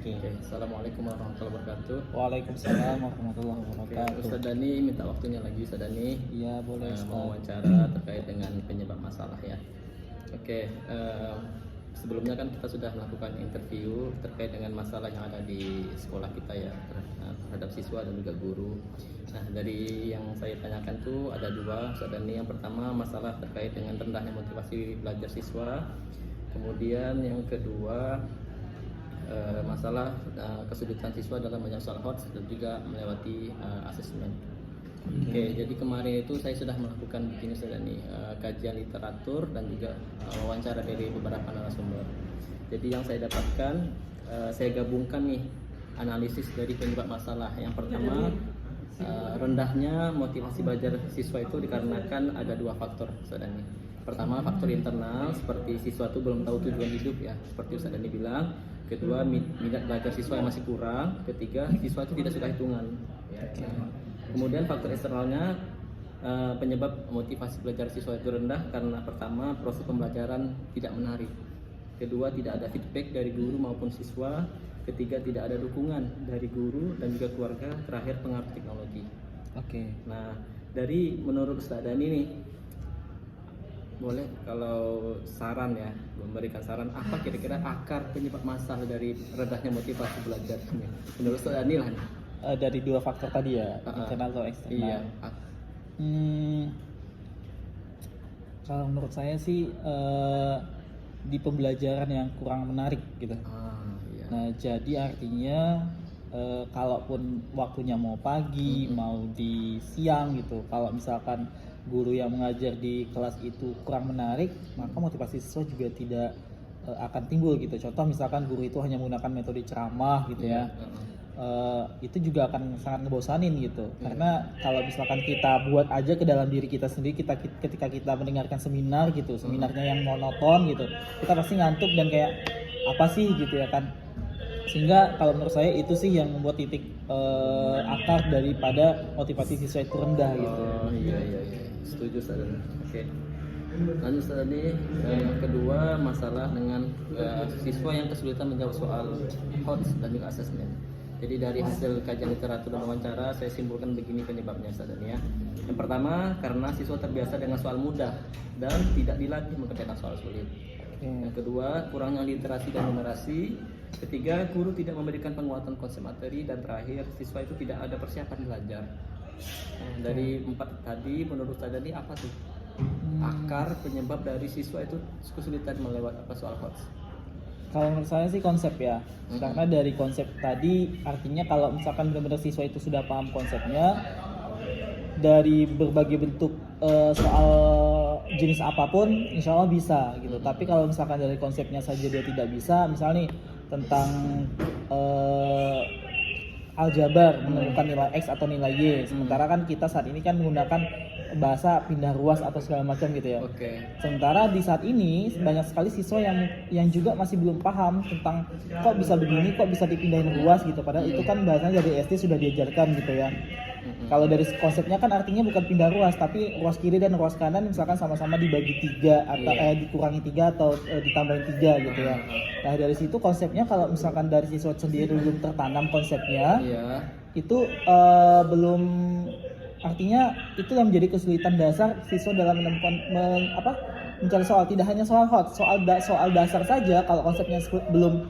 Oke. Assalamualaikum warahmatullahi wabarakatuh. Waalaikumsalam warahmatullahi Oke, wabarakatuh. Ustadz Dani minta waktunya lagi, Ustadz Dani. Iya, boleh Mau Ustaz. wawancara terkait dengan penyebab masalah ya. Oke, sebelumnya kan kita sudah melakukan interview terkait dengan masalah yang ada di sekolah kita ya, terhadap siswa dan juga guru. Nah, dari yang saya tanyakan tuh ada dua, Ustadz Dani. Yang pertama masalah terkait dengan rendahnya motivasi belajar siswa. Kemudian yang kedua masalah kesulitan siswa dalam menjawab soal HOTS dan juga melewati asesmen. Oke, jadi kemarin itu saya sudah melakukan begini saja nih, kajian literatur dan juga wawancara dari beberapa narasumber. Jadi yang saya dapatkan, saya gabungkan nih analisis dari penyebab masalah. Yang pertama, rendahnya motivasi belajar siswa itu dikarenakan ada dua faktor, Ustaz Dani. Pertama, faktor internal seperti siswa itu belum tahu tujuan hidup ya, seperti Ustaz Dani bilang. Kedua, minat belajar siswa yang masih kurang. Ketiga, siswa itu tidak suka hitungan. Kemudian faktor eksternalnya, penyebab motivasi belajar siswa itu rendah karena pertama, proses pembelajaran tidak menarik. Kedua, tidak ada feedback dari guru maupun siswa. Ketiga, tidak ada dukungan dari guru dan juga keluarga. Terakhir, pengaruh teknologi. Oke. Nah, dari menurut Ustaz Dani nih, boleh kalau saran ya, memberikan saran apa kira-kira akar penyebab masalah dari rendahnya motivasi belajar menurut Ustaz Dani lah nih. Dari dua faktor tadi ya, internal atau eksternal. Iya. Kalau menurut saya sih di pembelajaran yang kurang menarik gitu. Iya. Nah, jadi artinya kalaupun waktunya mau pagi, mau di siang gitu, kalau misalkan guru yang mengajar di kelas itu kurang menarik, maka motivasi siswa juga tidak akan timbul gitu. Contoh misalkan guru itu hanya menggunakan metode ceramah gitu ya, itu juga akan sangat ngebosanin gitu. Karena kalau misalkan kita buat aja ke dalam diri kita sendiri, ketika kita mendengarkan seminar gitu, seminarnya yang monoton gitu, kita pasti ngantuk dan kayak apa sih gitu ya kan. Sehingga kalau menurut saya itu sih yang membuat titik akar daripada motivasi siswa itu rendah gitu. Iya. Setuju Ustaz Dani. Oke. Lanjut Ustaz Dani, yang kedua masalah dengan siswa yang kesulitan menjawab soal HOTS dan juga asesmen. Jadi dari hasil kajian literatur dan wawancara saya simpulkan begini penyebabnya Ustaz Dani ya. Yang pertama, karena siswa terbiasa dengan soal mudah dan tidak dilatih mengerjakan soal sulit. Yang kedua, kurangnya literasi dan numerasi. Ketiga, guru tidak memberikan penguatan konsep materi. Dan terakhir, siswa itu tidak ada persiapan belajar. Dari empat tadi, menurut Ustaz Dani apa tuh akar penyebab dari siswa itu kesulitan melewati soal HOTS? Kalau menurut saya sih konsep ya, karena dari konsep tadi artinya kalau misalkan benar-benar siswa itu sudah paham konsepnya, dari berbagai bentuk soal jenis apapun insya Allah bisa gitu. Tapi kalau misalkan dari konsepnya saja dia tidak bisa, misalnya nih tentang aljabar menemukan nilai X atau nilai Y, sementara kan kita saat ini kan menggunakan bahasa pindah ruas atau segala macam gitu ya. Sementara di saat ini banyak sekali siswa yang juga masih belum paham tentang kok bisa begini, kok bisa dipindahin ruas gitu, padahal itu kan bahasanya dari SD sudah diajarkan gitu ya. Kalau dari konsepnya kan artinya bukan pindah ruas, tapi ruas kiri dan ruas kanan misalkan sama-sama dibagi 3 atau dikurangi 3 atau ditambahin 3 gitu ya. Nah, dari situ konsepnya kalau misalkan dari siswa sendiri belum tertanam konsepnya, itu belum, artinya itu yang menjadi kesulitan dasar siswa dalam menemukan mencari soal. Tidak hanya soal HOTS, soal dasar saja kalau konsepnya belum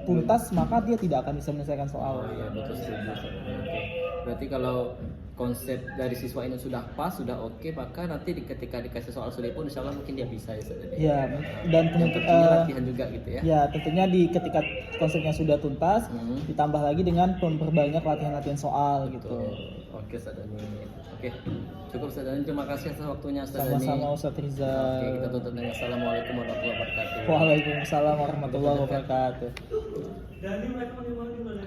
tuntas, maka dia tidak akan bisa menyelesaikan soal. Iya, betul, setuju. Oke. Berarti kalau konsep dari siswa ini sudah pas, sudah oke, maka nanti ketika dikasih soal sulit pun insya Allah mungkin dia bisa ya. Ya, dan tentunya latihan juga gitu ya. Ya, tentunya ketika konsepnya sudah tuntas, ditambah lagi dengan memperbanyak latihan-latihan soal gitu. Oke, Ustaz Dani. Oke, cukup Ustaz Dani. Terima kasih atas waktunya Ustaz Dani. Sama-sama Ustaz Riza. Oke, kita tutup dengan Assalamualaikum warahmatullahi wabarakatuh. Waalaikumsalam warahmatullahi wabarakatuh.